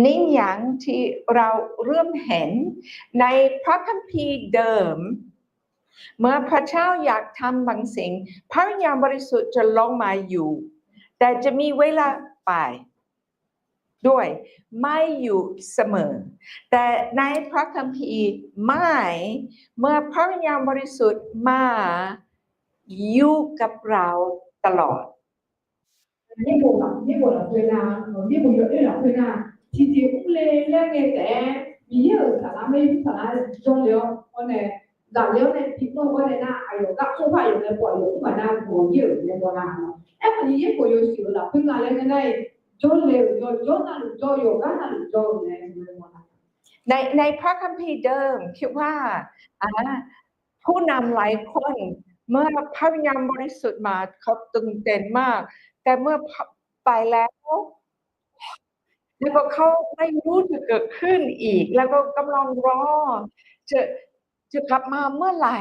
นี่อย่างที่เราเริ่มเห็นในพระคัมภีร์เดิมเมื่อพระเจ้าอยากทำบางสิ่งพระวิญญาณบริสุทธิ์จะลงมาอยู่แต่จะมีเวลาไปด้วยไม่อยู่เสมอแต่ในพระคัมภีร์ไม่เมื่อพระวิญญาณบริสุทธิ์มาอยู่กับเราตลอดในพระคัมภีร์เดิมคิดว่าผู้นำหลายคนเมื่อพระวิญญาณบริสุทธิ์มาเขาตื่นเต้นมากแต่เมื่อไปแล้วแล้วก็เขาไม่รู้จะเกิดขึ้นอีกแล้วก็กำลังรอจะกลับมาเมื่อไหร่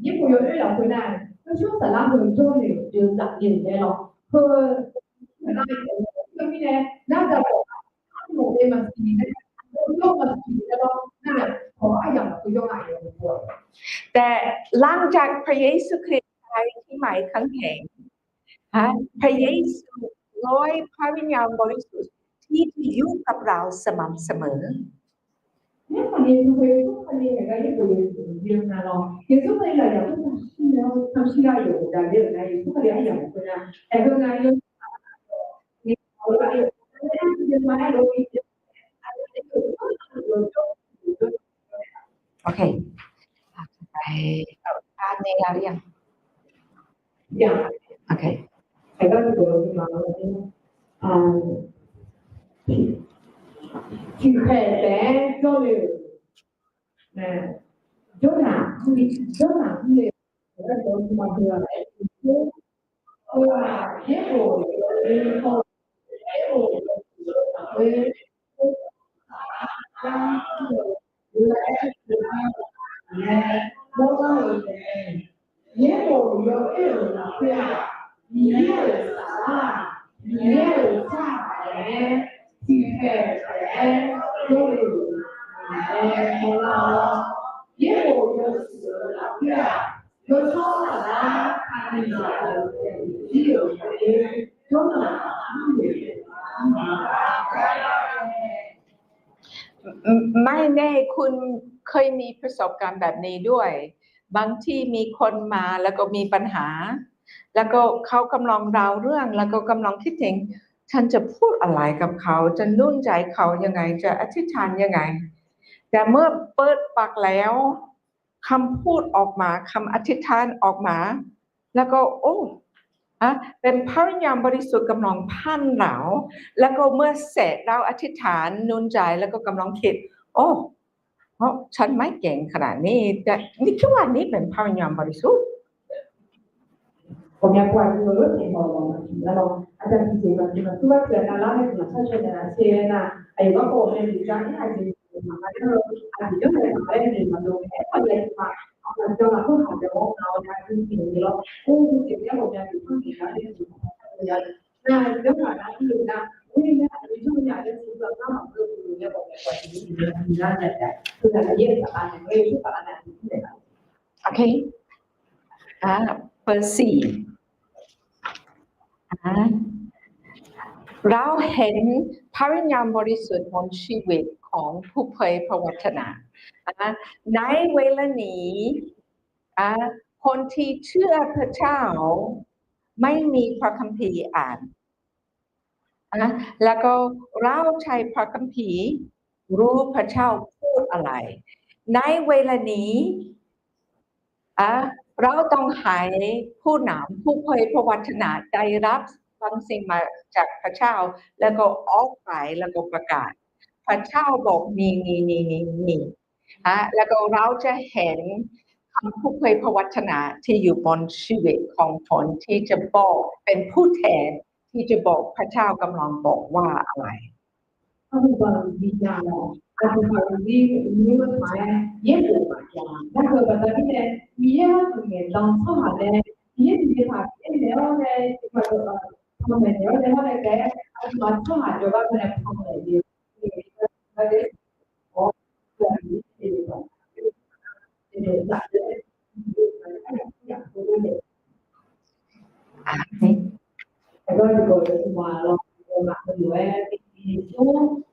因为有这两回来，那说咱俩很重要，就咱人来了，和咱俩这边呢，那个我们嘛是呢，我们是的咯，那ขออะไรอย่างก็ยกอะไรอย่างก็แต่หลังจากพระเยซูคริสต์ตายที่หมายครั้งแห่งพระเยซูลอยพระวิญญาณบริสุทธิ์ที่อยู่กับเราสม่ำเสมอเนี่ยคนนี้คือคนนี้อย่างไรที่ตัวเรื่องนั้นเราเดี๋ยวทุกคนเลยอย่างทุกคนที่เราทำสิ่งใดอยู่แต่เรื่องไหนทุกคนเลยอย่างคนนั้นแต่เรื่องไหนเรื่องนี่เขาเลยไม่ได้ที่จะมาให้เราอีกโอเคไปอ่านในอะไรยังโอเคใครก็จะดูที่มาแล้วที่แค่แต่ก็เลยนะย้อนหลังเลยแล้วโดนมาเดือนเยอะโอ้ยพอเยอะโอ้ยไม่แน่คุณเคยมีประสบการณ์แบบนี้ด้วยบางที่มีคนมาแล้วก็มีปัญหาแล้วก็เขากำลังเล่าเรื่องแล้วก็กำลังคิดถึงฉันจะพูดอะไรกับเขาจะนุ่นใจเขายังไงจะอธิษฐานยังไงแต่เมื่อเปิดปากแล้วคำพูดออกมาคำอธิษฐานออกมาแล้วก็โอ้เป็นพระวิญญาณบริสุทธิ์กำลังพันเราแล้วก็เมื่อเสร็จเราอธิษฐานนุ่นใจแล้วก็กำลังคิดโอ้เพราะฉันไม่เก่งขนาดนี้แต่นี่คิดว่านี่เป็นพระวิญญาณบริสุทธิ์ผมอยากว่าเรื่องที่เราแล้วเราอาจารย์ที่มันคือว่าเกิดอะไรในกลุ่มชาตินะเช่นนะไอ้ว่าโอ้ในดิฉันที่อาจจะมาได้เราอาจจะไม่ได้ในมันดูแค่อะไรมาเราจะมาพูดของเดี๋ยวเราจะคือสิ่งที่เราพูดสิ่งที่ผมอยากพูดสิ่งที่เราน่าเรื่องอะไรที่นะเนี่ยดิฉันอยากจะสื่อสารกับมันคือเนี่ยผมอยากว่าสิ่งที่น่าจะคืออะไรเยอะอะไรเรื่องที่อะไรนี่โอเคเบอร์สี่เราเห็นพระวิญญาณบริสุทธิ์บนชีวิตของผู้เผยพระวจนะในเวลานี้คนที่เชื่อพระเจ้าไม่มีพระคัมภีร์อ่านแล้วก็เราใช้พระคัมภีร์รู้พระเจ้าพูดอะไรในเวลานี้เราต้องให้ผู้นำผู้เผยพระวจนะได้รับบางสิ่งมาจากพระเจ้าแล้วก็ออกไปแล้วก็ประกาศพระเจ้าบอกนี่แล้วก็เราจะเห็นคำผู้เผยพระวจนะที่อยู่บนชีวิตของคนที่จะบอกเป็นผู้แทนที่จะบอกพระเจ้ากำลังบอกว่าอะไรก็คือบางวิญญาณ 아직까지 이유는 마에 예고 맞죠. 그래서 그다음에 이해하는 넌 처음에 이해 다 내려내 정말 처음에 내려내 게 아주 맞춰 가지고 그냥 처음에 이제 어 그냥 이해해서 이제 나를 그래가지고 정말 막 그거에 또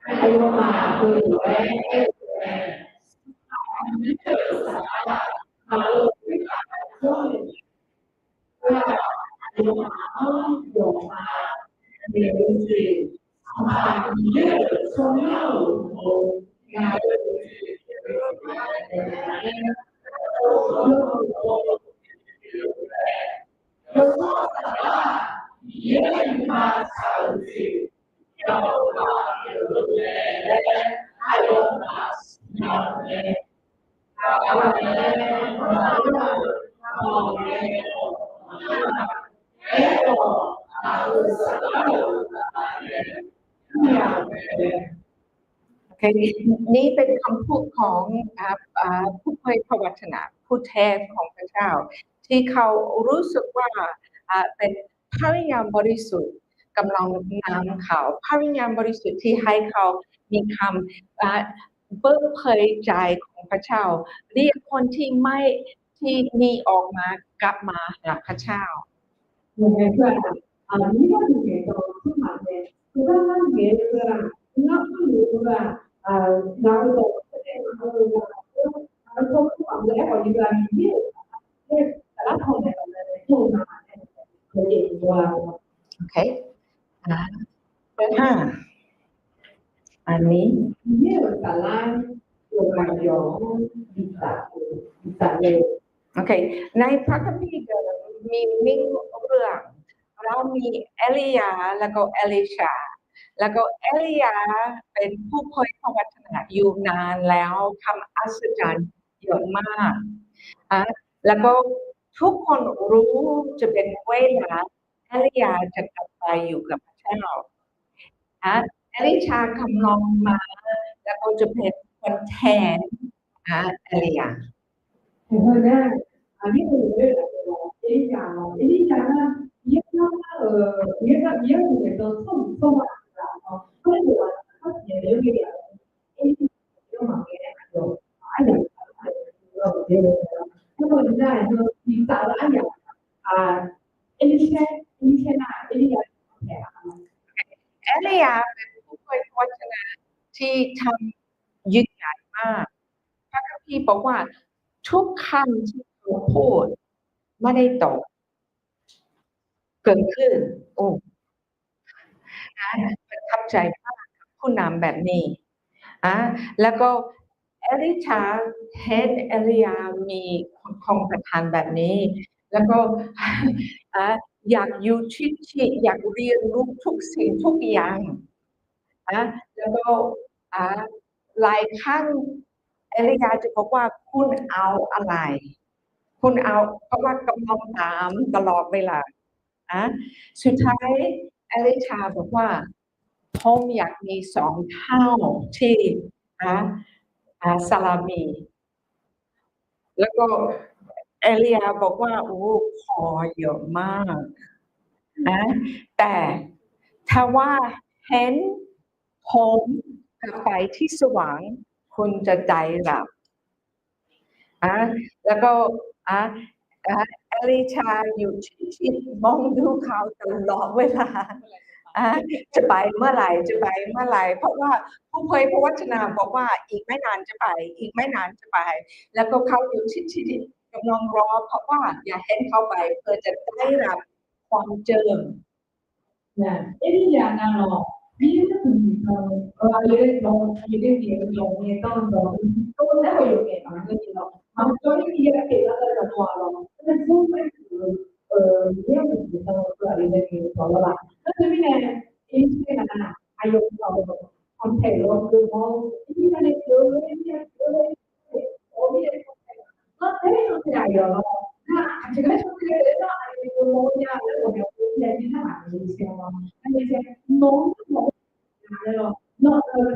아이고 막 그거에โอเคนี่เป็นคำพูดของผู้เผยพระวจนะผู้แทนของพระเจ้าที่เขารู้สึกว่าเป็นพระวิญญาณบริสุทธิ์กำลังนำเขาพระวิญญาณบริสุทธิ์ที่ให้เขามีคำเปิดเผยใจของพระเจ้าเรียกคนที่ไม่ที่มีออกมากลับมาหาพระเจ้า 이거 중에서 정말 그런 예술랑 그런 요구가 나도 나도 안돼 어디가 이게 나라고 내가 또 나한테 그게 좋아요. โอเคห้าอันนี้ 이게 달란 요가요 비싸요. โอเคในพระคัมภีร์เดิมมีเรื่องเรามีเอลียาแล้วก็เอลิชาแล้วก็เอลียาเป็นผู้เผยพระวจนะอยู่นานแล้วทำอัศจรรย์เยอะมากแล้วก็ทุกคนรู้จะเป็นเวลาเอลียาจะกลับไปอยู่กับพระเจ้าเอลิชากำลังมาแล้วก็จะเป็นคนแทนเอลียา 그거는 아니고 엘리야는 얘가 미역국에서 처음 왔다. 그래서 사실 여기 이름하게 아주 그래서 이제 비싸다 아니야. 엘리샤나 엘리야 เอลียาเป็นผู้เผยพระวจนะที่ทำยิ่งใหญ่มากพระคัมภีร์บอกว่าทุกคำที่เขาพูดไม่ได้ตกเกิดขึ้นโอ้ประทับใจมากกับผู้นำแบบนี้แล้วก็เอลิชาเห็นเอลียามีของประทานแบบนี้แล้วก็อยากอยู่ที่อยากเรียนรู้ทุกสิ่งทุกอย่างแล้วก็หลายครั้งเอลียาจะบอกว่าคุณเอาอะไรคุณเอาเพราะว่ากำลังถามตลอดเวลาสุดท้ายเอลิชาบอกว่าผมอยากมี2 เท่าที่ซาลามีแล้วก็เอลียาบอกว่าโอ้ขอเยอะมากแต่ถ้าว่าเห็นผมกลับไปที่สว่างคุณจะใจรับแล้วก็เอลิชาอยู่ที่มองดูเขาตลอดเวลาจะไปเมื่อไหร่จะไปเมื่อไหร่เพราะว่าผู้เผยพระวจนะบอกว่าอีกไม่นานจะไปอีกไม่นานจะไปแล้วก็เขาอยู่ที่กำลังรอเพราะว่าอย่าเห็นเขาไปเพื่อจะได้รับความเจิม엘리야는 미국에서 얘를 용해 떠는 거 또 내가 용해 많으니까 막저리 이야기 나가서 좋아하고 근데 정말 미국에서 그 아이들이 좋아라 그러면 인생은 아이고 컨택으로 그뭐 인터넷 어디에 어떻게 알아요? 제가 소개해서 아이고 뭐냐를 보면 얘기는 아니지만 근데 이제 너무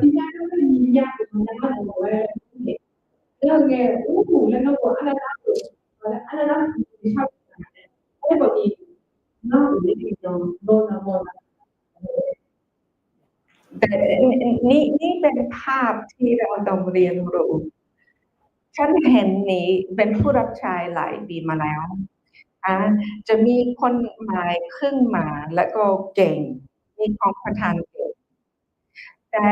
진짜 그 이야기를 중에 오후 레노버 하나당 해버리 나 우리도 너나 뭐 แต่นี่เป็นภาพที่เราต้องเรียนรู้ฉันเห็นนี้เป็นผู้รับใช้หลายปีมาแล้วจะมีคนหมายขึ้นมาแล้วก็เก่งมีความประทานเก่งแต่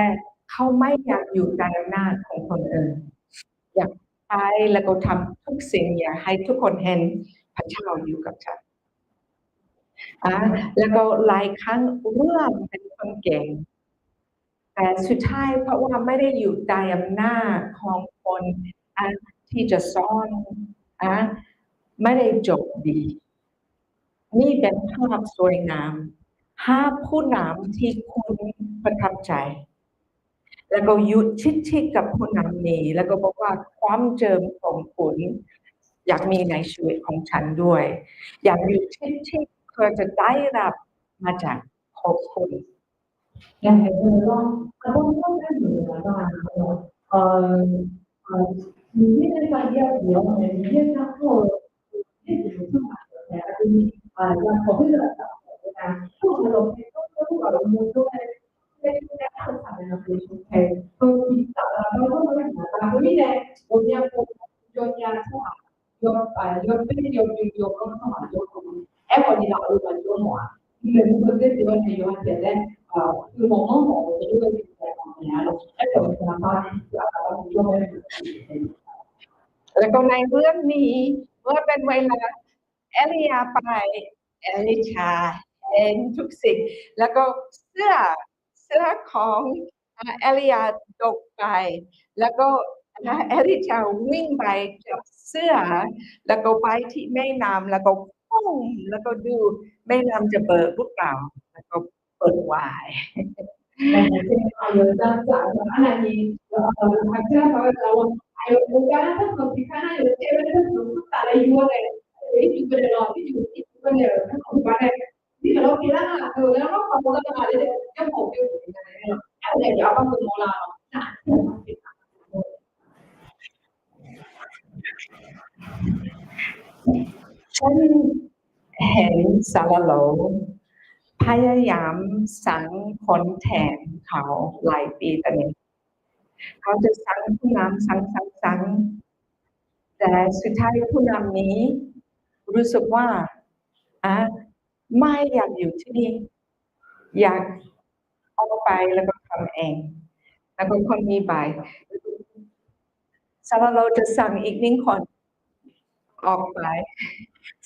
เขาไม่อยากอยู่ในอำนาจของคนอื่นอยากไปแล้วก็ทำทุกสิ่งอยากให้ทุกคนเห็นพระเจ้าอยู่กับฉันแล้วก็หลายครั้งเริ่มเป็นคนเก่งแต่สุดท้ายเพราะว่าไม่ได้อยู่ใต้อำนาจของคนที่จะสอนไม่ได้จบดีนี่เป็นภาพสวยงามหาผู้นำที่คุณประทับใจแล้วก็ยุดชิดกับผู้นำนี้แล้วก็บอกว่าความเจิมของคุณอยากมีในชีวิตของฉันด้วยอยากอยู่ชิดเพื่อจะได้รับมาจากขอบคุณ네, 그래서 가본 선생님이라가 미래사 이야기요. 미래사 또 무슨 말이에요? 그냥 거기서 그냥 처음으로 배우가 너무 좋아해.คือมองว่าหมอจะด้วยจิตใจของเนี่ยเราได้ผลสารภาพที่อาจจะต้องช่วยแล้วก็ในเรื่องนี้เมื่อเป็นเวลาเอลียาไปเอลิชาเห็นทุกสิ่งแล้วก็เสื้อของเอลียาตกไปแล้วก็เอลิชาวิ่งไปจับเสื้อแล้วก็ไปที่แม่น้ำแล้วก็ปุ้งแล้วก็ดูแม่น้ำจะเปิดหรือเปล่าแล้วก็เปิดวาย 하나님 박사가 아유 뭔가 komplica나 yo chévere no para ayudar y pero no y bueno para y lo que la pero no como la madre yo como que ya ya vamos como la ฉันเห็นซาลาโลพยายามสั่งคนแทนเขาหลายปีตอนนี้เขาจะสั่งผู้นำสั่งแต่สุดท้ายผู้นำนี้รู้สึกว่าไม่อยากอยู่ที่นี่อยากออกไปแล้วก็ทำเองแล้วก็คนมีใบซาลาโลจะสั่งอีกหนึ่งคนออกไป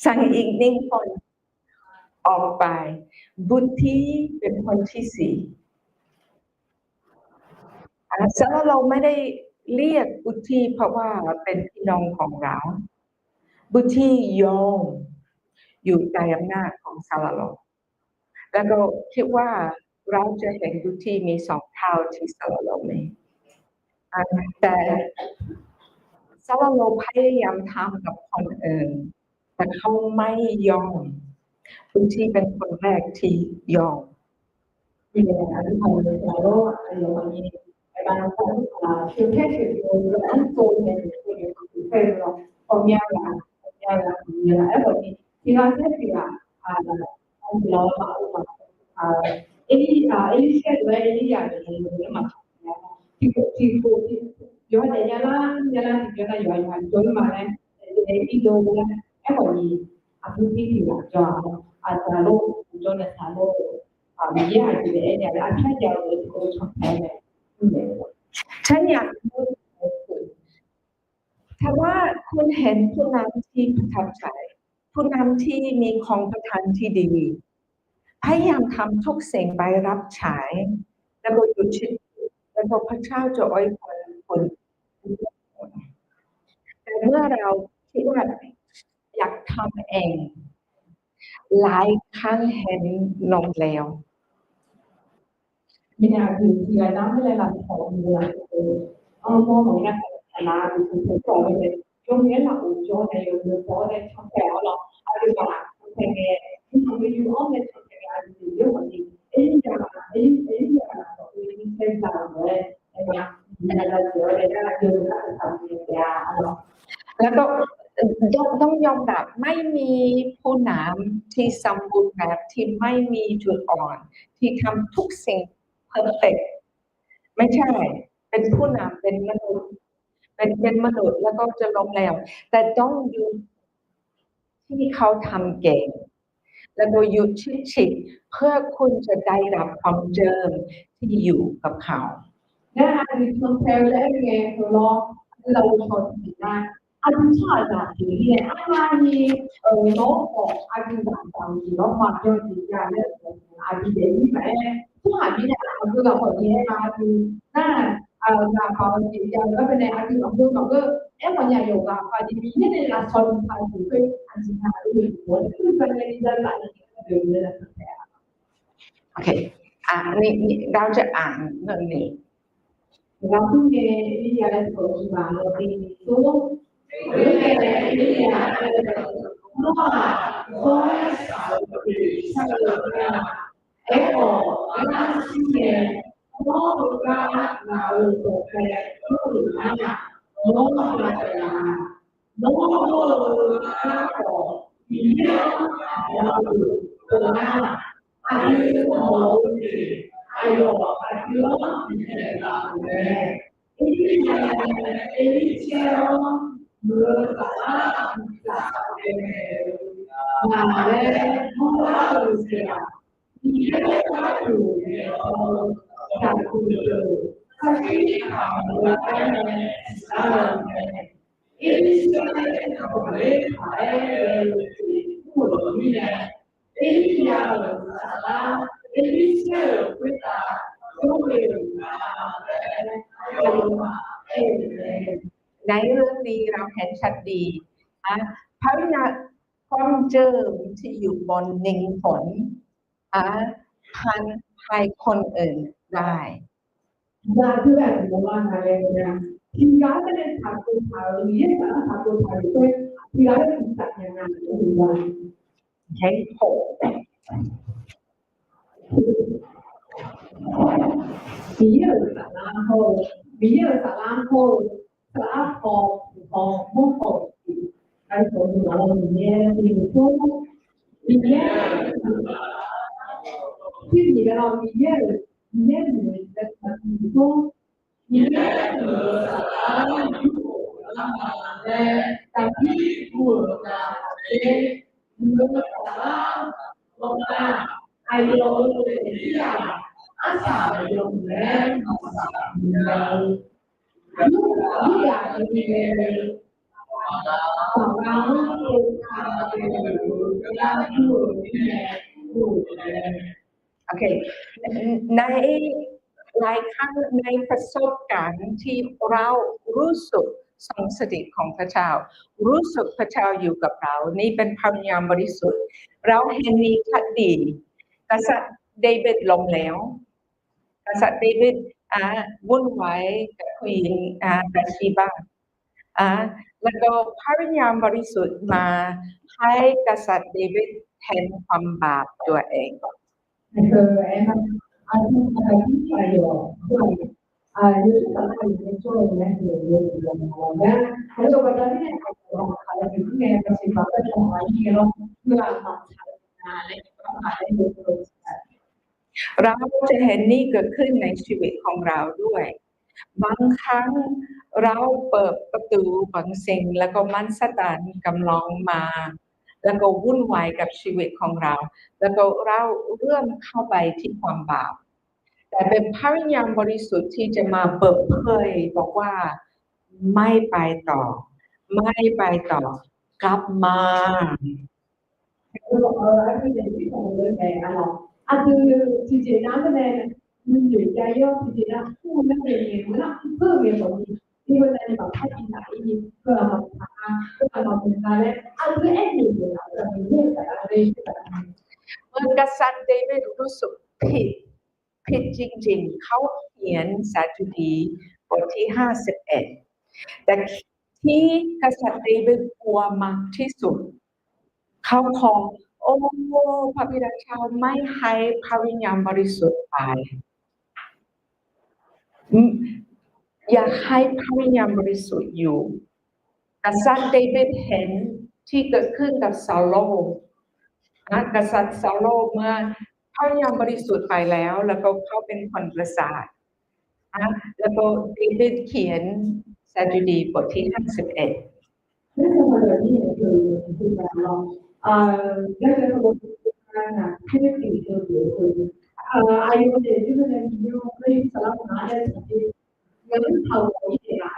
สั่งอีกหนึ่งคนออกไปบุญที่เป็นคนที่สี่ซาลาโลไม่ได้เรียกบุญที่เพราะว่าเป็นพี่น้องของเราบุญที่ยอมอยู่ใต้อำนาจของซาลาโลแล้วก็คิดว่าเราจะเห็นบุญที่มีสองเท่าที่ซาลาโลมีแต่ซาลาโลพยายามทำกับคนอื่นแต่เขาไม่ยอมบุญที่เป็นคนแรกที่ยอม이게 아주 바로 여기 일반 실패를 안쪽에 그래서 범위하라 여기 지나세피가 엘리야를 막 지고 요한에 야란 지겨나 요한 jormane 이도 에버니 아프티가 저 아자로 존에 사로ฉันอยากพูดกับคุณถ้าว่าคุณเห็นผู้นำที่ประทับใจผู้นำที่มีของประทานที่ดีพยายามทำทุกสิ่งไปรับใช้แล้วก็อยู่ชิดแล้วก็พระเจ้าจะอวยพรคนแต่เมื่อเราคิดว่าอยากทำเองหลายครั้งเห็นนมแล้ว그냥 그 남들의 남편이랑 뭐 뭔가 나 무슨 거에 좀 연락 오죠. 내 요즘 거에 청태어로 아주 막 청태에 그냥 유언의 청태가 아주 유언이 엘리가 우리 생각을 내가 내가 요래가 요래가 사람들이 呀，แล้วก็ต้องยอมรับไม่มีผู้นำที่สมบูรณ์แบบที่ไม่มีจุดอ่อนที่ทำทุกสิ่งเพอร์เฟกต์ไม่ใช่เป็นผู้นำเป็นมนุษย์เป็นมนุษย์แล้วก็จะล้มเหลวแต่ต้องอยู่ที่เขาทำเก่งแล้วก็หยุดชิดเพื่อคุณจะได้รับความเจิมที่อยู่กับเขา 那还是从台湾那边回来，เราชนนะอาจจะจากที่เนี่ยอาจจะน้องของอาจจะจากตอนที่เรามาเจอที่ยาเนี่ยอาจจะเดี๋ยวนี้แม่ผู้หาที่เนี่ยอาจจะเราคนนี้มาดูน่าจากเขาที่ยาแล้วเป็นอาจจะเราดูเราก็วันนี้อยู่กับอาจจะมีเนี่ยเราชนอาจจะเป็นอาจจะหาดูหัวคือเป็นในด้านหลังเดิมเลยนะโอเคนี่เราจะอ่านเรื่องนี้เราเพิ่งเรียนวิทยาลัยโสดมาเราปีนี้ตัววิทยาลัยวิทยาลัยนอกก็สาวปีใช่เลยเอ็กโอและสิ่งเดียวนอกจากเราตัวแทนผู้หญิงนะนอกจากนอกจากมีเรื่องเราตัวหน้าอายุโมดีอายุอายุในเรื่องนี้เราเห็นชัดดีพระวิญญาณความเจิมที่อยู่บนนิ่งฝนพันให้คนอื่นได้ คือแบบว่าอะไรเนี่ยที่ย้ายไปในทางตัวเขาเรียนแต่ทางตัวเขาด้วยที่ย้ายไปถึงจากงานก็คือว่าใช้ผมมีเยอะสาระโหมีเยอะสาระโหสาระพอมุ่งผลไอ้คนเราเนี่ยมีทุกมีเยอะที่มีเรามีเยอะมีเยอะเลยแต่มีทุกมีเยอะสาระแต่ที่พูดนะเอ๊ะเรื่องสาระลงมาไอ้เราเลยที่อยากอาสาลงแรงเราที่อยากมีของเราเป็นทางเป็นการพูดที่พูดโอเคในหลายครั้งในประสบการณ์ที่เรารู้สึกทรงสถิตของพระเจ้ารู้สึกพระเจ้าอยู่กับเรานี่เป็นพระวิญญาณบริสุทธิ์เราเห็นมีคดีกษัตริย์เดวิดล้มแล้วกษัตริย์เดวิดวุ่นวายกับผู้หญิงบัทชีบาแล้วก็พระวิญญาณบริสุทธิ์มาให้กษัตริย์เดวิดแทนความบาปตัวเองคืออันที่ประโยชน์ด้วยยุทธศาสตร์ในช่วงนี้คือเรื่องเรื่องของนะแล้วก็ตอนนี้เราขายอยู่ที่ในประสิทธิภาพของเราที่เราเพื่อมาใช้งานและก็ขายในบริษัทเราจะเห็นนี่เกิดขึ้นในชีวิตของเราด้วยบางครั้งเราเปิดประตูบางสิ่งแล้วก็มันสตานกำลังมาแล้วก็วุ่นวายกับชีวิตของเราแล้วก็เราเริ่มเข้าไปที่ความบาปแต่เป็นพระวิญญาณบริสุทธิ์ที่จะมาเปิดเผยบอกว่าไม่ไปต่อกลับมาอันนี้ที่ผมเลยแม่อันนี้จริงๆนะแม่มันอยู่ใจเยอะจริงๆนะพูดไม่เป็นเองนะเพิ่มเองผมที่วันนั้นแบบให้กินไหนเพื่อมาทำเพื่อมาเป็นอะไรอันนี้เอ็นอยู่นะแต่ไม่ได้แต่อะไรเมื่อกษัตริย์เดวิดรู้สึกผิดจริงๆเขาเขียนสดุดีบทที่51แต่ที่กษัตริย์เดวิดกลัวมากที่สุดเขาขอโอ้พระบิดาเจ้าไม่ให้พระวิญญาณบริสุทธิ์ไปอยากให้พระวิญญาณบริสุทธิ์อยู่ กษัตริย์เดวิดเห็นที่เกิดขึ้นกับซาโลนะกษัตริย์ซาโลเมื่อพระวิญญาณบริสุทธิ์ไปแล้วแล้วก็เขาเป็นคนประสาทนะแล้วก็เดวิดเขียนสดุดีบทที่51 그래서 여기 그래서 하나 필리핀 그 아이들의 주변에 비교 그림 사람 안에 những thầu của như thế nào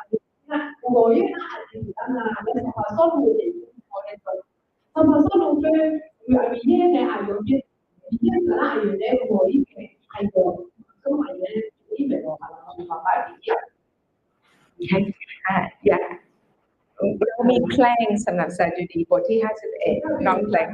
ngồi với nó thì người ta là để mà số người thì ngồi đây rồi xong mà số lượng cái người bị như này ảnh hưởng như là ảnh hưởng đến ngồi với cái ảnh hưởng số mày này ý về rồi mà phải bịอยากเรามีเพลงสำหรับสดุดีบทที่51น้องเพลง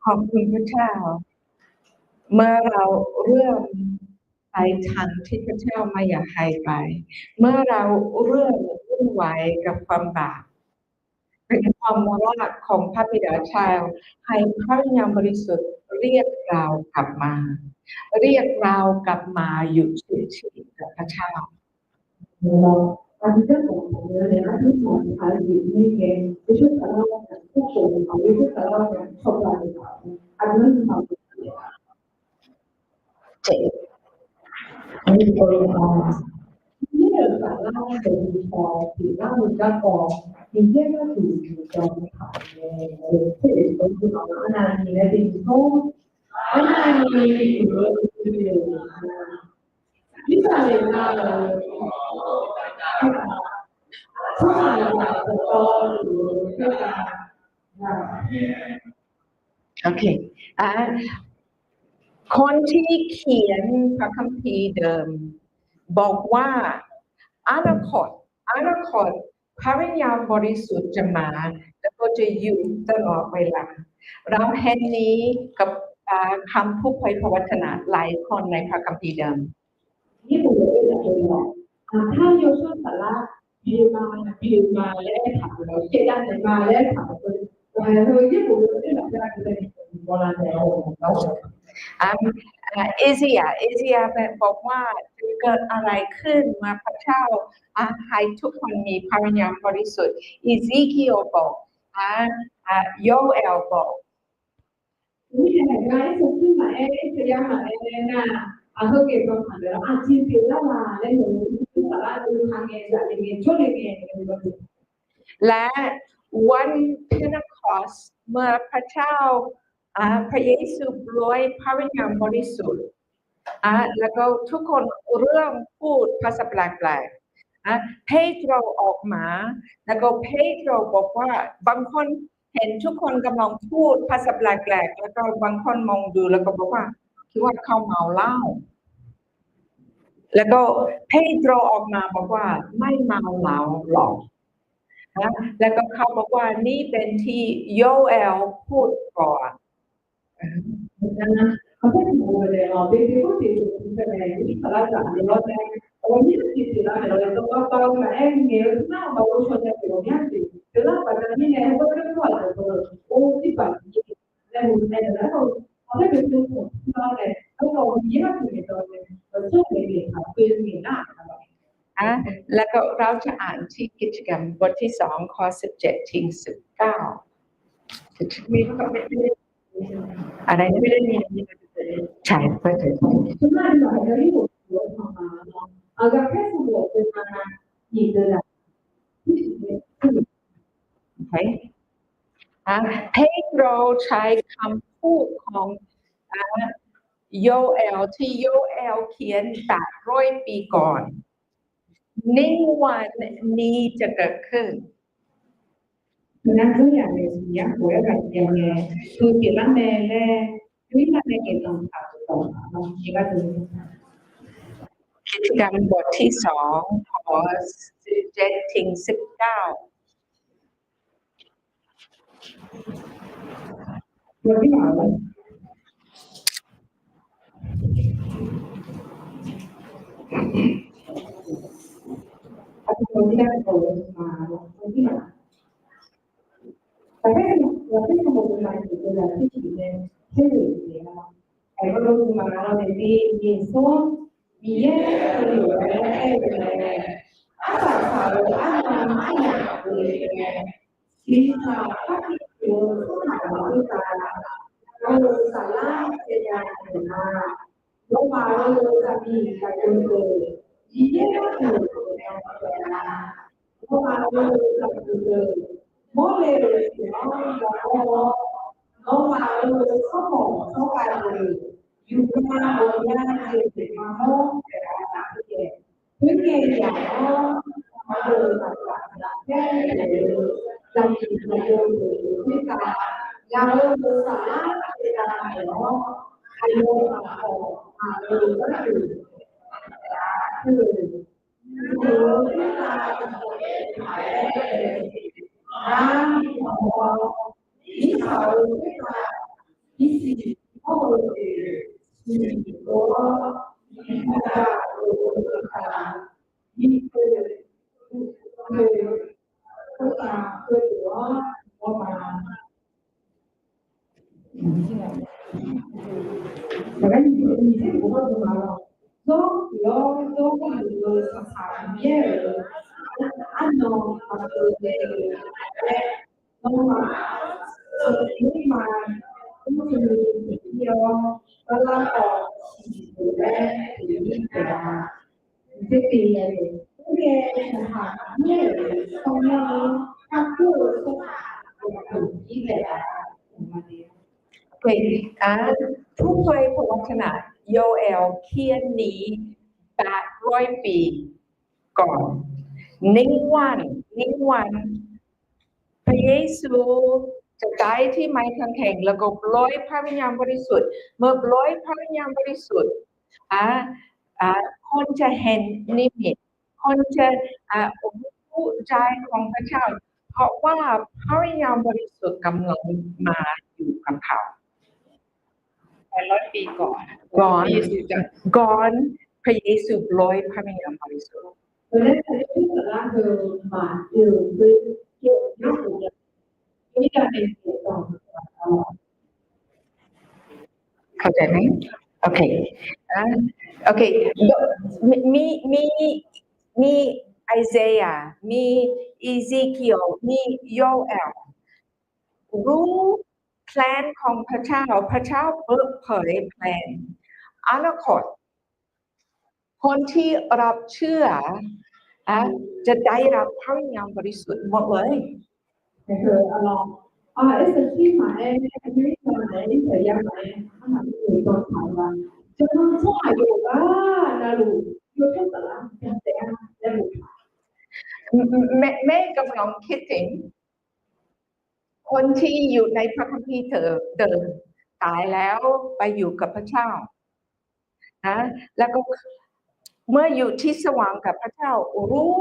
ขอบคุณพระเจ้าเมื่อเราเริ่มไปทางที่พระเจ้าไม่อยากให้ไปเมื่อเราเริ่มวุ่นวายกับความบาปเป็นความโมราชของพระบิดาเจ้าให้พระวิญญาณบริสุทธิ์เรียกเรากลับมาอยู่ที่กับพระเจ้าAntes como de antes como alguien que ellos hablaban de poco a veces hablaban de sobre algunosนี่เราสามารถเป็นพอถือว่ามันก็พอมีเยอะมากถึงจอมขายในที่เด็กคนที่เราอันนั้นมีในดินโซ่อันนั้นมีอยู่ที่ทะเลน่าโอเคคนที่เขียนพระคัมภีร์เดิมบอกว่าอนาคตพระวิญญาณบริสุทธิ์จะมาแล้วก็จะอยู่ตลอดเวลาเราเห็นนี้กับคำผู้เผยพระวจนะหลายคนในพระคัมภีร์เดิมนี่ผมเลยบอกถ้าโยชสาระพิมมาและถามเราเชื่อได้มาและถามคนเราที่ผมเลยแบบจะเป็นโบราณแล้วเอเซียบอกว่าจะเกิดอะไรขึ้นมาพระเจ้าให้ทุกคนมีพระวิญญาณบริสุทธิ์อิซิคิโอบอกโยเอลบอกนี่แหละง่ายสุดที่มาเสียมาน่ะเขาเก็บความผ่านแล้วจริงๆแล้วมาและหนูที่สาระดูทางเงินจากเงินช่วยเงินและวันเพนเทคอสเมื่อพระเจ้าพระเยซูโปรยพระวิญญาณบริสุทธิ์แล้วก็ทุกคนเริ่มพูดภาษาแปลกๆเปโตรออกมาแล้วก็เปโตรบอกว่าบางคนเห็นทุกคนกำลังพูดภาษาแปลกๆแล้วก็บางคนมองดูแล้วก็บอกว่าคิดว่าเขาเมาเหล้าแล้วก็เปโตรออกมาบอกว่าไม่เมาเหล้าหรอกแล้วก็เขาบอกว่านี่เป็นที่โยเอลพูดก่อนเขาพูดถึงเลยเป็นที่พูดถึงเป็นที่สาระจากเราแต่วันนี้ที่สาระเราต้องก็ต้องมาเงี้ยน่ามาชวนกันอยู่เนี่ยสิแต่ละปัจจัยนี่เนี่ยก็เป็นว่าโอ้ที่ปัจจัยแล้วแล้วเราได้เป็นตัวเราเนี่ยเรามีมากถึงตัวเนี่ยเราช่วยเด็กๆเป็นมีหน้า แล้วก็เราจะอ่านที่กิจกรรมบทที่2ข้อ17ถึง19อะไรนะใช่เพื่อจะ โอเคเปโตรใช้คำพูดของโยเอลที่โยเอลเขียน800 ปีก่อนในวันนี้จะเกิดขึ้น Sebenarnya ya, gue kajiannya itu kita nele, kita nele tentang apa, kita tuh. กิจกรรมบทที่2ข้อ17ถึง19 Berarti apa? Aku tidak tahu sama, berarti apa? Tapi kemudian itu nanti juga jadi ya. Kalau kemarin nanti besok dia perlu apa kalau anak bisa itu kita kalau salah tidak benar lalu kami akan dia perlu boleh mau juga boleh jadi mau mungkin ya ada dan kita yang berusaha kitaผู้เผยพระวจนะโยเอลเขียนนี้800 ปีก่อนหนึ่งวันพระเยซูจะตายที่ไม้กางเขนแล้วก็ปล่อยพระวิญญาณบริสุทธิ์เมื่อปล่อยพระวิญญาณบริสุทธิ์คนจะเห็นนิมิตคนจะรู้ใจของพระเจ้าเพราะว่าพระวิญญาณบริสุทธิ์กำลังมาอยู่กับเขา800 ปีก่อน ก่อนพระเยซูปล่อยพระวิญญาณบริสุทธิ์เข้าใจไหมโอเคมีไอเซยามีอีซิเคียลมีโยเอลรู้แพลนของพระเจ้าเปิดเผยแพลนอนาคตคนที่รับเชื่อจะได้รับพระวิญญาณบริสุทธิ์หมดเลยese clima es muy diferente ya就能做有那路有这个啦这样的路แม่กำลังคิดถึงคนที่อยู่ในพระคัมภีร์เดิมตายแล้วไปอยู่กับพระเจ้าแล้วก็เมื่ออยู่ที่สว่างกับพระเจ้ารู้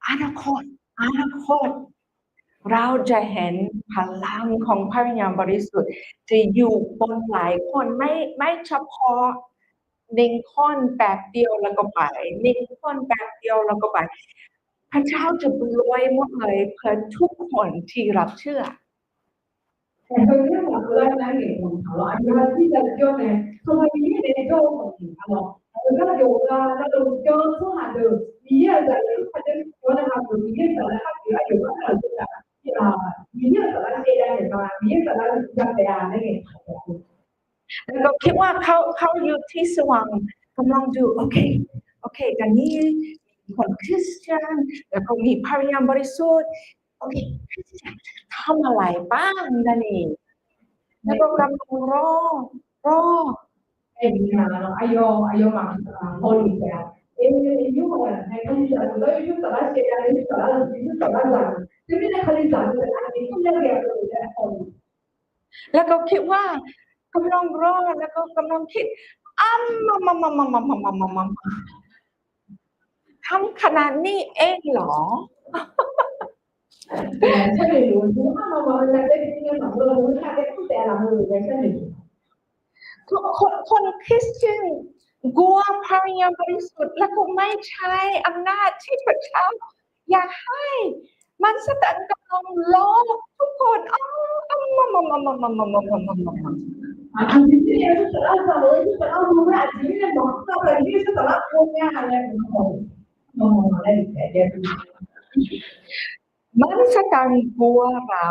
อนาคตเราจะเห็นพลังของพระวิญญาณบริสุทธิ์จะอยู่บนหลายคนไม่เฉพาะ1 คนแป๊บเดียวแล้วก็ไป1 คนแป๊บเดียวแล้วก็ไปพระเจ้าจะปล่อยหมดเลยเพื่อทุกคนที่รับเชื่อEntonces, la verdad es que ahora sí yo me como yo me dedico a lo yo la yo son a 미디어잖아요. 사실 원하고 미디어잖아요. 학교가 요구하는 미디어잖아요. 세대에서 미디어잖아요. 시작돼야 하는 แล้วก็คิดว่าเขาอยู่ที่สว่างกำลังดูโอเคกันนี้มีคนคริสเตียนแล้วก็มีพระวิญญาณบริสุทธิ์โอเคคริสเตียนทำอะไรบ้างนั่นเองแล้วก็กำลังรอ ayo mak politika. Io come io sarà spiegare io sarà se mi localizzato anche come che แล้วก็คิดว่ากำลังรอแล้วก็กำลังคิดมาทำขนาดนี้เองเหรอ คนคริสเตียนกลัวพระวิญญาณบริสุทธิ์แล้วก็ไม่ใช้อำนาจที่พระเจ้าอยากให้มันสตันกำลังล้อทุกคนมันสตันกลัวเรา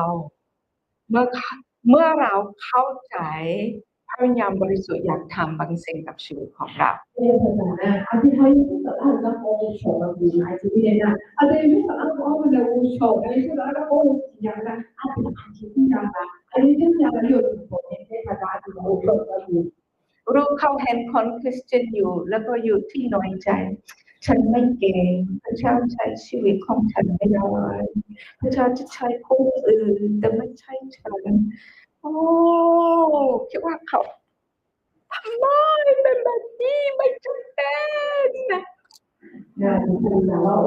เมื่อเราเข้าใจพระวิญญาณบริสุทธิ์อยากทำบางสิ่งกับชีวิตของเรารู้เขาเห็นคนคริสเตียนอยู่แล้วก็อยู่ที่น้อยใจฉันไม่เก่งพระเจ้าใช้ชีวิตของฉันไม่ได้พระเจ้าจะใช้ผู้อื่นแต่ไม่ใช่ฉันโอ้คิดว่าเขาทำไมเป็นแบบนี้ไม่จำเป็นนะ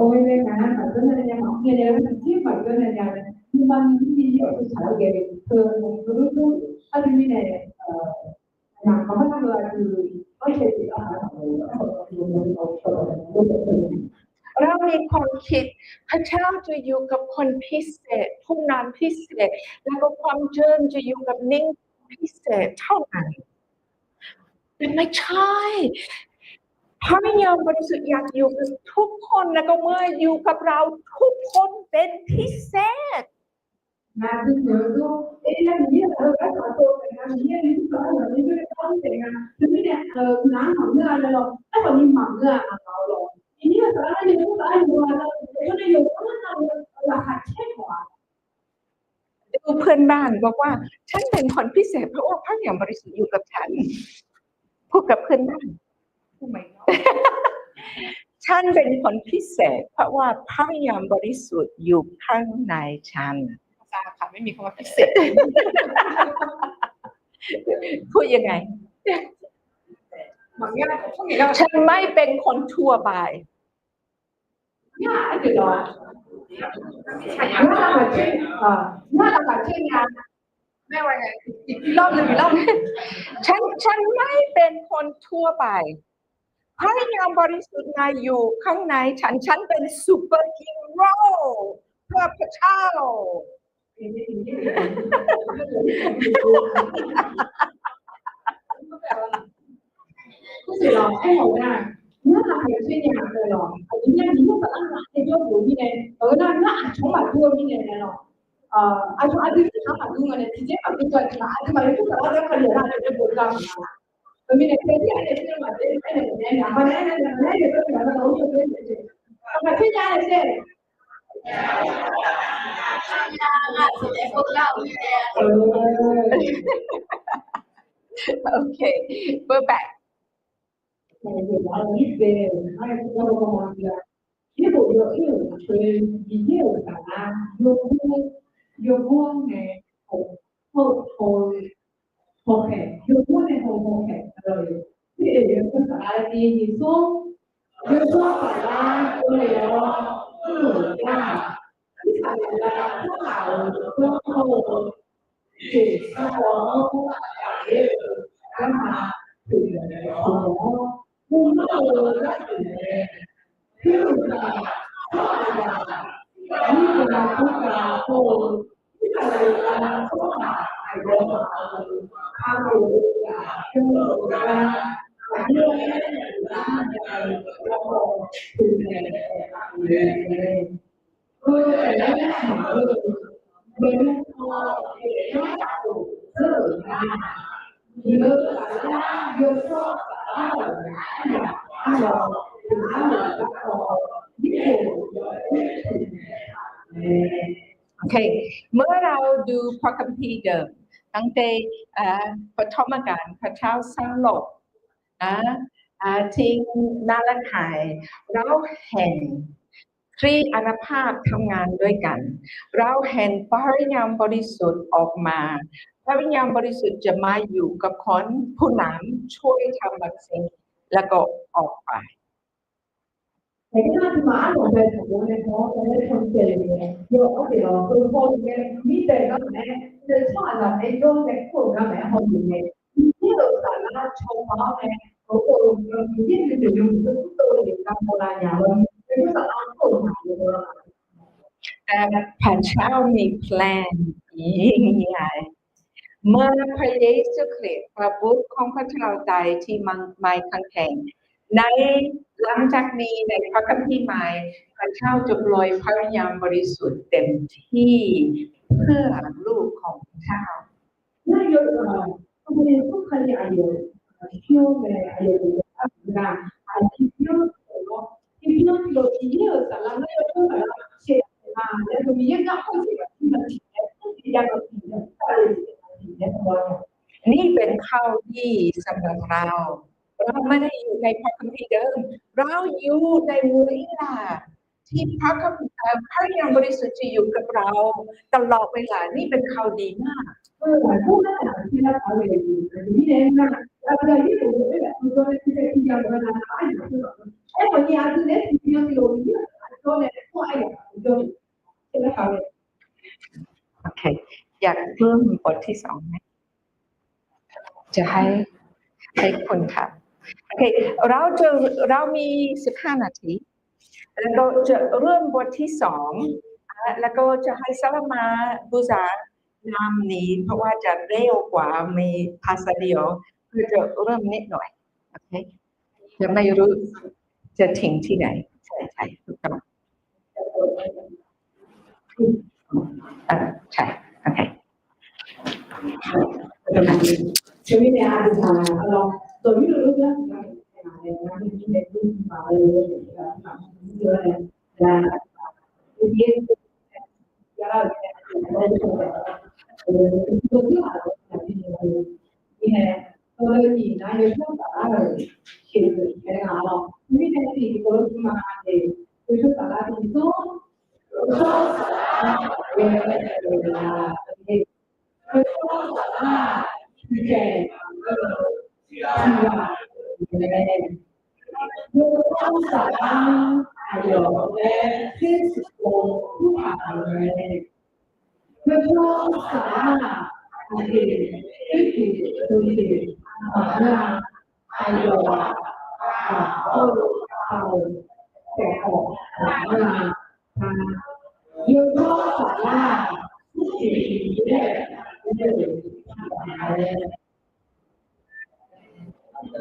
오해가 발전하느냐 없느냐를 같이 발전하냐는 일반인들이 어떻게 잘하게 그것도 하루민의 감사하고 그 어제가 เรามีความคิดพระเจ้าจะอยู่กับคนพิเศษผู้นำพิเศษแล้วก็ความเชื่อจะอยู่กับนิ่งพิเศษเท่านั้นแต่ไม่ใช่พระวิญญาณบริสุทธิ์อยากอยู่กับทุกคนแล้วก็เมื่ออยู่กับเราทุกคนเป็นพิเศษ나도 저도 일단 이해가 가서 내가 이해를 해서 이걸 내가 근데 나 막내라고 아버님 막내라고 이해가 사람이 누가 아니고라도 저는 요거는 같이 봐 ดูเพื่อนบ้านบอกว่าฉันเป็นคนพิเศษเพราะว่าพระวิญญาณบริสุทธิ์อยู่กับฉันพูดกับเพื่อนบ้านฉันเป็นคนพิเศษเพราะว่าพระวิญญาณบริสุทธิ์อยู่ข้างในฉันค่ะไม่มีคำว่าพิเศษพูดยังไงฉันไม่เป็นคนทั่วไปไม่ว่าไงอีกรอบหนึ่งฉันไม่เป็นคนทั่วไปพระวิญญาณบริสุทธิ์อยู่ข้างในฉันเป็นซูเปอร์ฮีโร่เพื่อพระเจ้า아주 다 받는 거는 기재 받는 거 아니지만 아주 말고 사람들 관리를 하는 볼까 그러면 그게 아니면 맞는 거는 아마는 내가 그렇게 너무 좋겠지 아마 그냥 이제 Okay, we're back. 요번에 요번에 rồi thì chúng ta đi xuống phải là người ra cái phải là các bảo không chỉ có cái mà từ đó không có rất là như là chúng ta thôi cái là không phải là tham dự là không được ra và đưa ra từ โอเคเมื่อเราดูพระคัมภีร์เดิมตั้งแต่ปฐมกาลพระเจ้าสร้างโลกนะทิ้งนาลขายเราเห็นทรีอานุภาพทำงานด้วยกันเราเห็นพระวิญญาณบริสุทธิ์ออกมาพระวิญญาณบริสุทธิ์จะมาอยู่กับคนผู้นั้นช่วยทำบางสิ่งแล้วก็ออกไปในขณะที่มาอ่านของเป็นของในท้องในคอนเสิร์ตเนี่ยโยกเอาไปลองคือพอเนี่ยมีแต่ก็แม่ในช่วงนั้นในโยกในโครงการแม่ของอยู่ในที่เราสามารถชมเขาในเขาโตมีที่จะอยู่ในตัวอย่างการโบราณอย่างเราเป็นภาษาอังกฤษมาอยู่แล้วแต่พระเจ้ามีแพลนยิ่งใหญ่เมื่อพระเยซูคริสต์พระบุตรของพระเจ้าใดที่มันไม่ขังแข็งในหลังจากนี้ในพระคัมภีร์ใหม่พระเจ้าจะปล่อยพระวิญญาณบริสุทธิ์เต็มที่เพื่อลูกของพระเจ้า那有我们不可以还有修的还有那还是有什么ที่พี่น้องเราที่เยอะแต่ละไม่ก็ต้องแบบเชื่อมาแล้วก็มีเยอะก็เข้าใจแบบที่มันผิดที่ยังเราผิดเนี่ยก็เลยผิดเนี่ยทั้งหมดนี่เป็นข้าวดีสำหรับเราไม่ได้อยู่ในพระคัมภีร์เดิมเราอยู่ในเวลาที่พระวิญญาณบริสุทธิ์จะอยู่กับเราตลอดเวลานี่เป็นข้าวดีมากผู้นั้นที่เราเอาไว้อยู่ที่นี่นะเราจะยืดตัวได้แบบตัวที่จะที่ยังไม่ได้ทำอยู่ไอ้คนนี้อาจจะเนี่ยที่ยังอยู่เนี่ยตัวเนี่ยตัวไอ้ตัวใช่ไหมคะโอเคอยากเพิ่มบทที่2ไหมจะให้คุณค่ะโอเคเรามี15 นาทีแล้วก็จะเริ่มบทที่2แล้วก็จะให้ซาลามาบูซานำนี้เพราะว่าจะเร็วกว่ามีภาษาเดียวคือจะเริ่มนิดหน่อยโอเคจะไม่รู้จะทิ้งที่ไหนใช่ถูกต้องใช่โอเคชีวิตในอาชีพเราตัวที่เราเลือกในงานที่เป็นที่มาเลยเยอะเลยและที่ยาเราตัวที่เราแบบนี้นี่แหละตัวนี้นะยังต้องสาระเขียนในงานเราไม่ได้สิ่งที่เราที่มาเลยคือต้องสาระที่ต้องเวลาคือต้องสาระที่แก่ที่ว่าเมื่อต้องสาระเดี๋ยวและที่สุดผู้อ่านเลยเมื่อต้องสาระที่ที่ตัวที่อ่านเดี๋ยวเอาแต่ออก有多少啦？自己的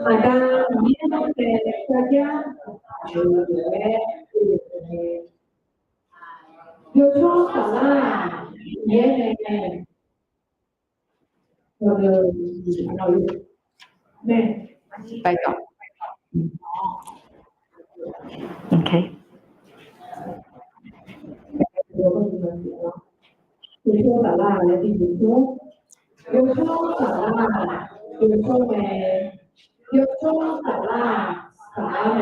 อาจารย์นี่ต้องเป็นพระเจ้า有多少啦？也เราแม่ไปต่อโอเค有说法啦，来第几说？有说法啦，有说没？有说法啦，法没？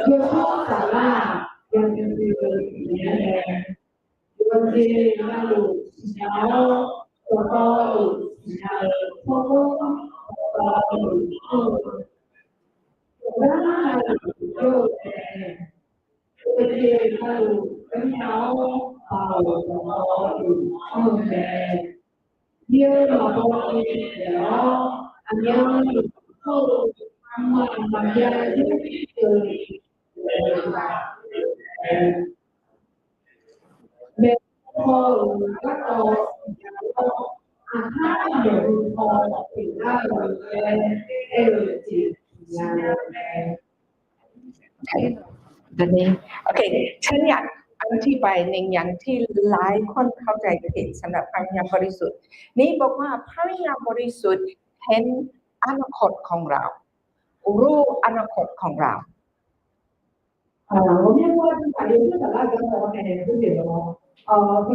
有说法啦，有些那路小，我高路小，我高路我那就有些那路很小。Dia melakukan yang ตอนนี้โอเคฉันอยากอธิบายหนึ่งอย่างที่หลายคนเข้าใจผิดสำหรับพระวิญญาณบริสุทธิ์นี่บอกว่าพระวิญญาณบริสุทธิ์เห็นอนาคตของเรารู้อนาคตของเรา我们说是感觉是很大个我感觉是这个是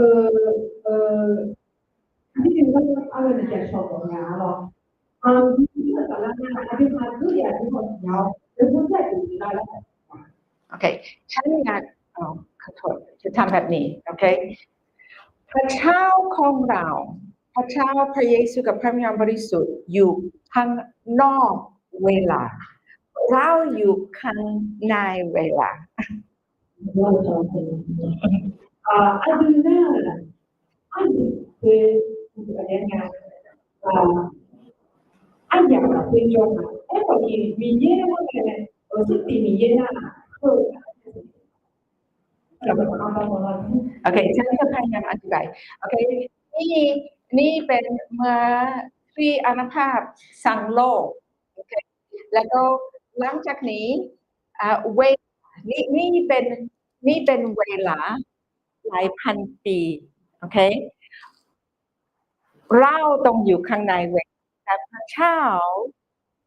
ที่จริงก็อะไรในแกชอบของงานหรอที่สารงานอธิษฐานด้วยอย่างที่คนเราเป็นผู้ใหญ่ถึงได้แล้วโอเคฉันอยากขอโทษจะทำแบบนี้โอเคพระเจ้าของเราพระเจ้าพระเยซูกับพระวิญญาณบริสุทธิ์อยู่ข้างนอกเวลาเราอยู่ข้างในเวลาอันนี้เนี่ยอันนี้คืออะไรงานอันอย่างแบบเป็นยงพอดีมีเยอะมากเลยสุดที่มีเยอะนะโอเคฉันจะพยายามอธิบายโอเคนี่เป็นเมื่อที่อาณาภาพสั่งโลกโอเคแล้วก็หลังจากนี้เวลานี่เป็นเวลาหลายพันปีโอเคเราต้องอยู่ข้างในเวลาแต่พระเจ้า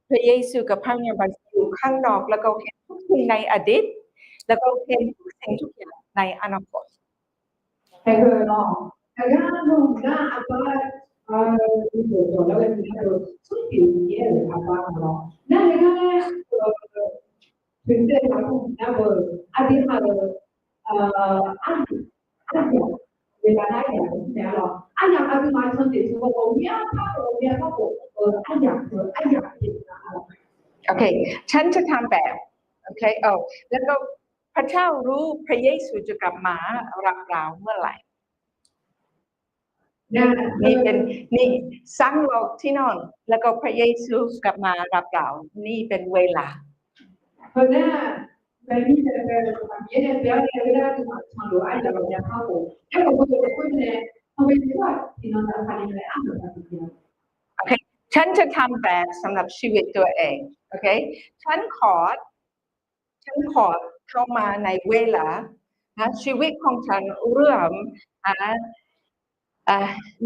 พระเยซูกับพระวิญญาณบริสุทธิ์อยู่ข้างนอกแล้วก็เห็นทุกสิ่งในอดีตแล้วก็เห็นทุกสิ่งทุกอย่างในอนาคตแต่คือเนาะแต่ก็นุ่มนะอาจารย์ที่เกิดแล้วเป็นที่เราสุดที่เยอะเลยอาจารย์เนาะนั่นก็ถึงจะทำนะเบอร์อธิษฐานอันเวลาได้อย่างนี้แล้วอันอย่างอธิษฐานฉันจะช่วยผมเนี่ยถ้าผมเนี่ยถ้าผมอันอย่างที่โอเคฉันจะทำแบบโอเคแล้วก็พระเจ้ารู้พระเยซูจะกลับมารับเราเมื่อไหร่นี่สร้างโลกที่นอนแล้วก็พระเยซูกลับมารับเรานี่เป็นเวลาเพราะนั้นแบบนี้จะเป็นยังไงเดี๋ยวเวลาที่มาทำดูไอ้เดี๋ยวเราจะเข้าผมถ้าเราพูดเนี่ยทำไมถึงว่าที่นอนจะทำอะไรอ่ะโอเคฉันจะทำแบบสำหรับชีวิตตัวเองโอเคฉันขอเข้ามาในเวลาชีวิตของฉันเริ่ม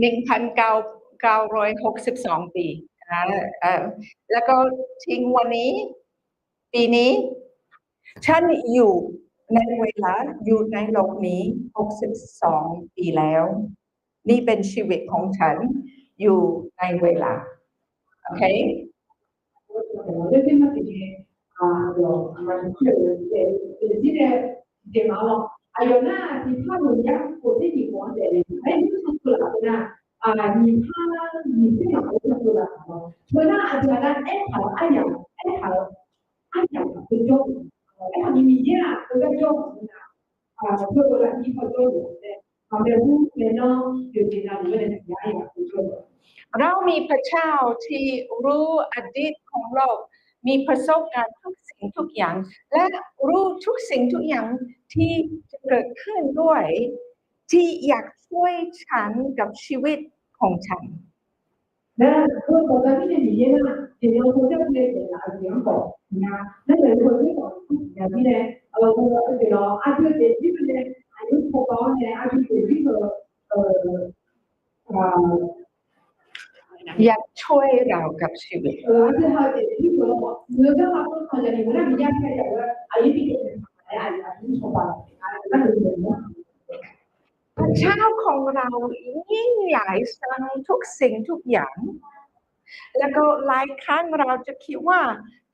1,962 ปีแล้วก็ทิ้งวันนี้ปีนี้ฉันอยู่ในเวลาอยู่ในโลกนี้62 ปีแล้วนี่เป็นชีวิตของฉันอยู่ในเวลาโอเค有那其他人家国际情况的，哎，你说出来的你他你这样我就出来了，所以那觉得好，很重，你明天都在重做过了以后都有的，แต่ผู้เป็นน้องอยู่ในนั้นไม่ได้ย้ายอย่างที่เรามีพระเจ้าที่รู้อดีตของโลกมีประสบการณ์ทุกสิ่งทุกอย่างและรู้ทุกสิ่งทุกอย่างที่จะเกิดขึ้นด้วยที่อยากช่วยฉันกับชีวิตของฉัน那如果在这里面呢，也就是说这个两个，你看，那个如果这个两边呢，我这个这个基本呢，有脱高呢，就是这个อยากช่วยเรากับชีวิต这还得这个你要他说好像你们那边开这个一定你脱高，那是什么？พระเจ้าของเรายิ่งใหญ่สร้างทุกสิ่งทุกอย่างแล้วก็หลายครั้งเราจะคิดว่า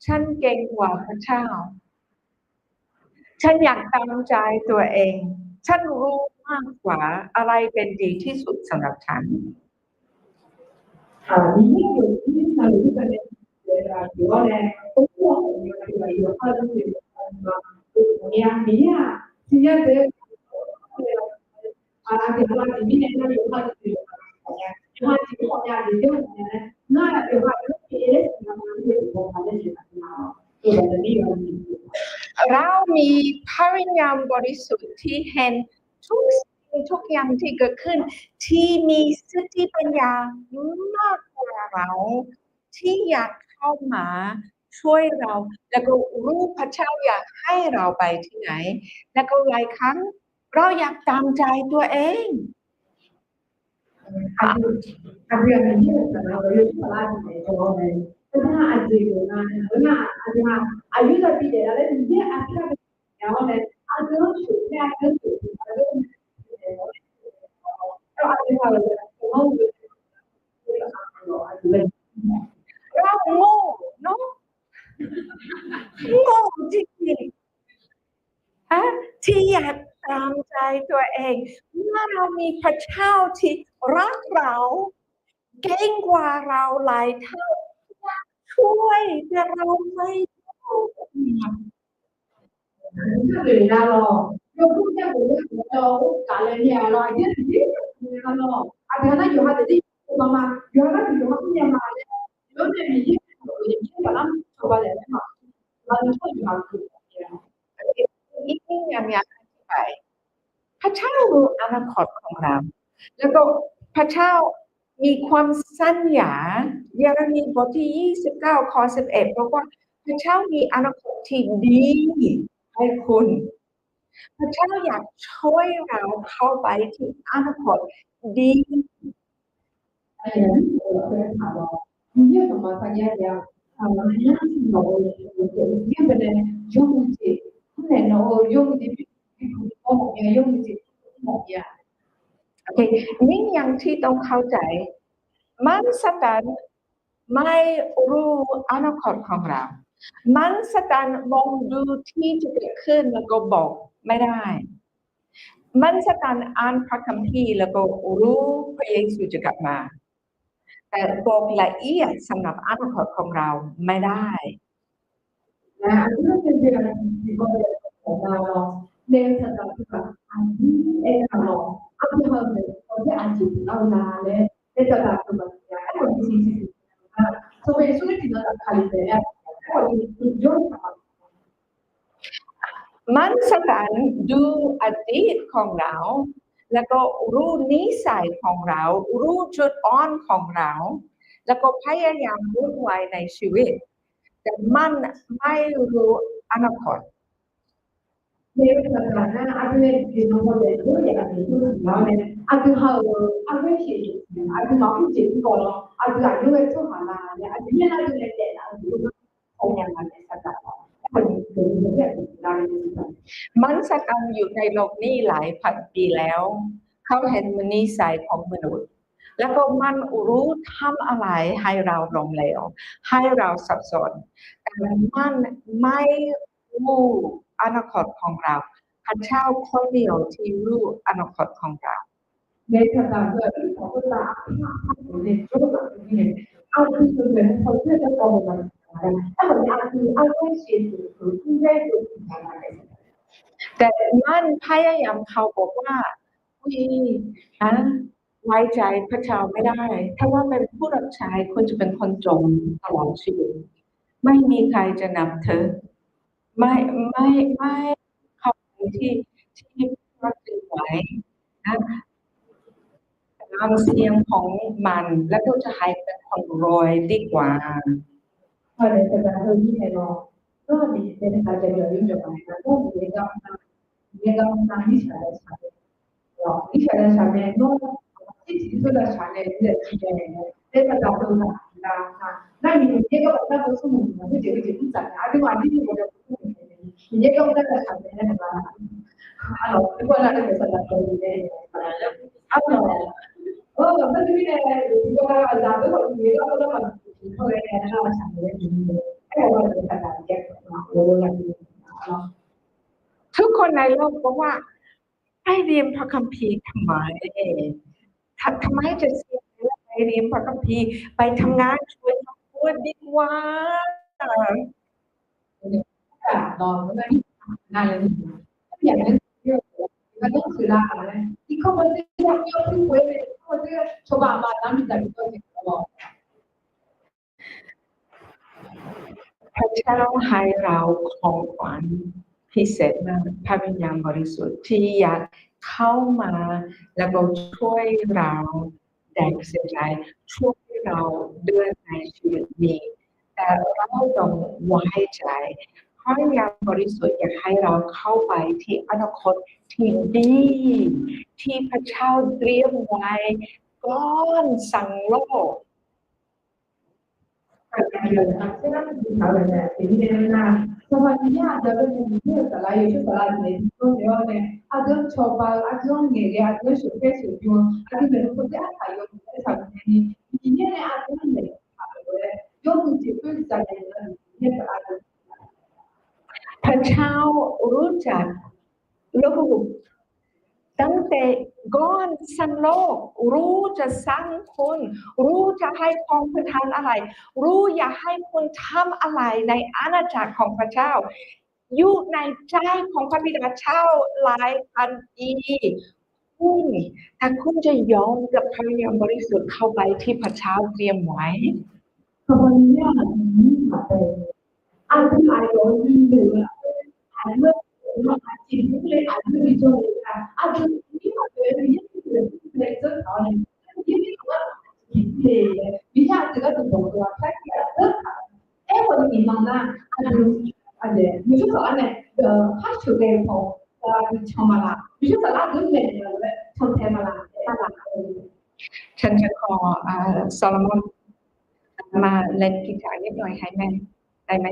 ฉันเก่งกว่าพระเจ้าฉันอยากตามใจตัวเองฉันรู้มากกว่าอะไรเป็นดีที่สุดสำหรับฉัน里面有日本的主要呢，包括我们这个有2种怎么样？今天这电话里面那有话就是有电话几个好像也就那电话别的什么就是我反正是做的利润เรามีพระวิญญาณบริสุทธิ์ที่เห็นทุกอย่างที่เกิดขึ้นที่มีสติปัญญามากกว่าเราที่อยากเข้ามา ช่วยเราแล้วก็รู้พระเจ้าอยากให้เราไปที่ไหนแล้วก็หลายครั้งเราอยากตามใจตัวเอง abbiamo iniziato io parlare di giovane, una azienda, aiuta a vedere la vita a través de anche non c'è anche peròเราโง่เนาะโง่จริงๆที่อยากตามใจตัวเองเมื่อเรามีพระเจ้าที่รักเราเก่งกว่าเราหลายเท่าช่วยแต่เราไม่รู้ Alhamdulillah, io pure volevo galleria, allora, io no, abbiamo io ho detto, ma io ho detto, ma mia madre, io mi dico, io la so valere, ma non so di altro. อีกนิดยังอยากอธิบายพระเจ้ารู้อนาคตของเราแล้วก็พระเจ้ามีความสัญญาเยเรมีบทที่29ข้อ11บอกว่าพระเจ้ามีอนาคตที่ดีให้คุณพระเจ้าอยากช่วยเราเข้าไปที่อนาคตดี Io sono tagliata io bene yongi ne no yongi yongi โอเคนี่ยังที่ต้องเข้าใจมันสตันไม่รู้อนาคตของเรามันสตันมองดูที่จะเกิดขึ้นแล้วก็บอกไม่ได้มันสตันอ่านพระคัมภีร์แล้วก็รู้พระเยซูจะกลับมาแต่บอกละเอียดสำหรับอนาคตของเราไม่ได้ Alcune persone dicono le erano anche anticomunale, le trattato materiale, sono persone che non hanno calidad, poi il giorno มันสตันดูอดีตของเราแล้วก็รู้นิสัยของเรารู้จุดอ่อนของเราแล้วก็พยายามวุ่นวายในชีวิตแต่มันไม่รู้อนาคต deve trattare anche di non poter anche anche anche ma che ci dicono anche la dove sono malate anche me la dove è la come la stataมันสตันอยู่ในโลกนี้หลายพันปีแล้ว เขาเห็นนิสัยของมนุษย์ แล้วก็มันรู้ทำอะไรให้เราหลงเหลวให้เราสับสนแต่มันไม่รู้อนาคตของเราพระเจ้าคนเดียวที่รู้อนาคตของเรา nel trattato di quella nel giorno anche se non potete come anche scelte di แต่มันพยายามเขาบอกว่าอุ้ยนะไว้ใจพระเจ้าไม่ได้ถ้าว่าเป็นผู้รับใช้คุณจะเป็นคนจนตลอดชีวิตไม่มีใครจะนำเธอไม่เขาที่รักษาไว้นะตามเสียงของมันแล้วก็จะให้เป็นคนรวยดีกว่า Guarda, è stato così che non mi viene a vedere io non mi lega una lista da fare. No, lista da fare non si da fare del genere. È stata una dai mi lega da su un che tu sai, arriva lì mi lega da fare allora, guardate che sarà allora, oh, ma devi vedere, guarda, mi lega da fareทุกคนในโลกบอกว่าให้เรียนพระคัมภีร์ทำไมจะเสียเวลาไปเรียนพระคัมภีร์ไปทำงานช่วยครอบครัวดีกว่า no, non è ma non si dà, di come io più quelle cose, insomma, ma dammi da cose che no. พระเจ้าให้เราของขวัญพิเศษมากพระวิญญาณบริสุทธิ์ที่อยากเข้ามาแล้วก็ช่วยเราแดกเสียใจช่วยเราเดินในชีวิตนี้ แต่เราต้องไว้ใจพระวิญญาณบริสุทธิ์อยากให้เราเข้าไปที่อนาคตที่ดีที่พระเจ้าเตรียมไว้ก่อนสั่งโลก พระเจ้ารู้จักลูกตั้งแต่ก่อนสร้างโลกรู้จะสร้างคุณรู้จะให้ของประทานอะไรรู้อยากให้คุณทำอะไรในอาณาจักรของพระเจ้าอยู่ในใจของพระบิดาเจ้าหลายพันปีคุณถ้าคุณจะยอมกับพระวิญญาณบริสุทธิ์เข้าไปที่พระเจ้าเตรียมไว้ ฉันจะขอโซโลมอนมาเล่นกีตาร์นิดหน่อยให้แม่ได้ไหม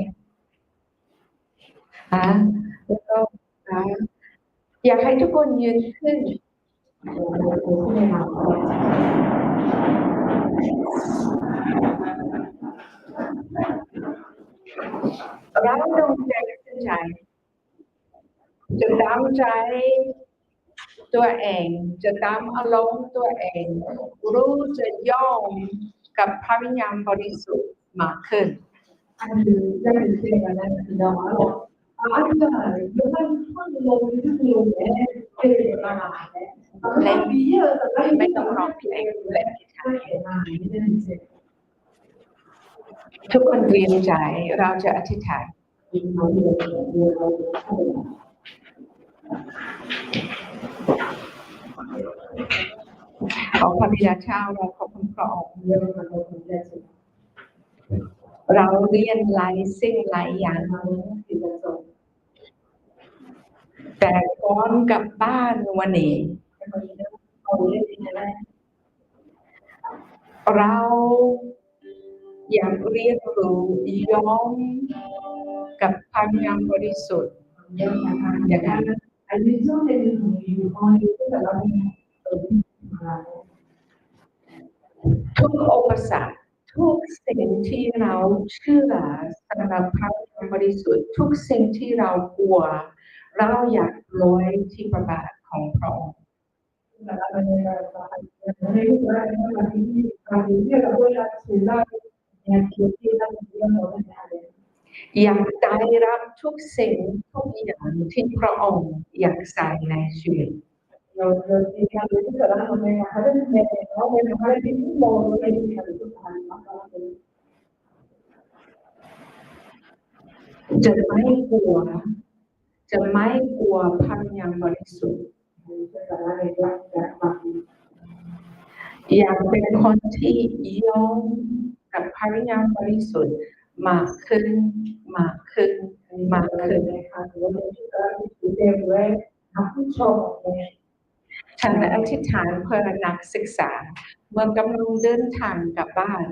แล้วก็อยากให้ทุกคนยืนขึ้นเราต้องใจใจจะตามใจตัวเองจะตามอารมณ์ตัวเองรู้จะยอมกับพระวิญญาณบริสุทธิ์มากขึ้นไม่ต้องร้องเพลงเล่นกีตาร์ทุกคนเตรียมใจเราจะอธิษฐานขอพระบิดาเจ้าเราขอบคุณพระองค์เราเรียนหลายสิ่งหลายอย่างแต่ก่อนกลับบ้านวันนี้เราอยากเรียนรู้ยอมกับพระวิญญาณบริสุทธิ์อย่างนั้นทุกอุปสรรคทุกสิ่งที่เราเชื่อสำหรับพระวิญญาณบริสุทธิ์ทุกสิ่งที่เรากลัวเราอยากลอยที่พระบาทของพระองค์อยากได้รับทุกสิ่งทุกอย่างที่พระองค์อยากใส่ในชีวิตจะไม่กลัวพระวิญญาณบริสุทธิ์อยากเป็นคนที่ยอมกับพระวิญญาณบริสุทธิ์มากขึ้นฉันอธิษฐานเพื่อนักศึกษาเมื่อกำลังเดินทางกลับบ้าน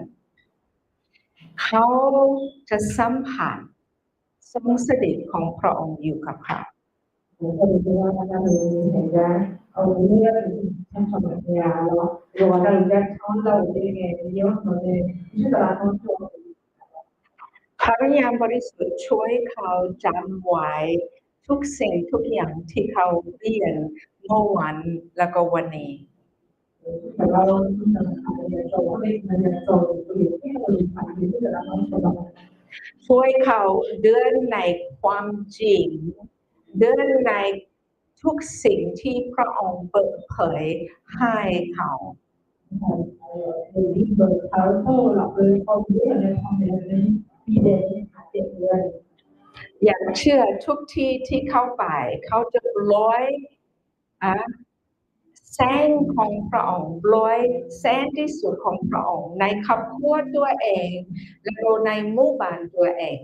เขาจะสัมผัสทรงเสด็จของพระองค์อยู่กับเขาพระวิญญาณบริสุทธิ์ช่วยเขาจำไว้ทุกสิ่งทุกอย่างที่เขาเรียนเมื่อวันแล้วก็วันนี้ช่วยเขาเดินในความจริงเดินในทุกสิ่งที่พระองค์เปิดเผยให้เขาอยากเชื่อทุกที่ที่เข้าไปเขาจะลอย แสงของพระองค์โปรยแสงที่สุดของพระองค์ในครอบครัวตัวเองและในหมู่บ้านตัวเอง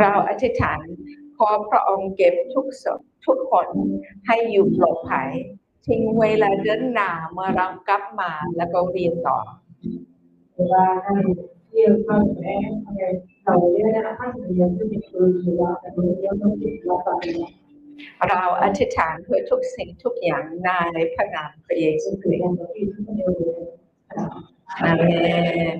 เราอธิษฐานขอพระองค์เก็บทุกคนให้อยู่ปลอดภัยทิ้งเวลาเดินหน้าเมื่อเรากลับมาแล้วก็เรียนต่อเราอธิษฐานเพื่อทุกสิ่งทุกอย่างในพระนามพระเยซูคริสต์อาเมน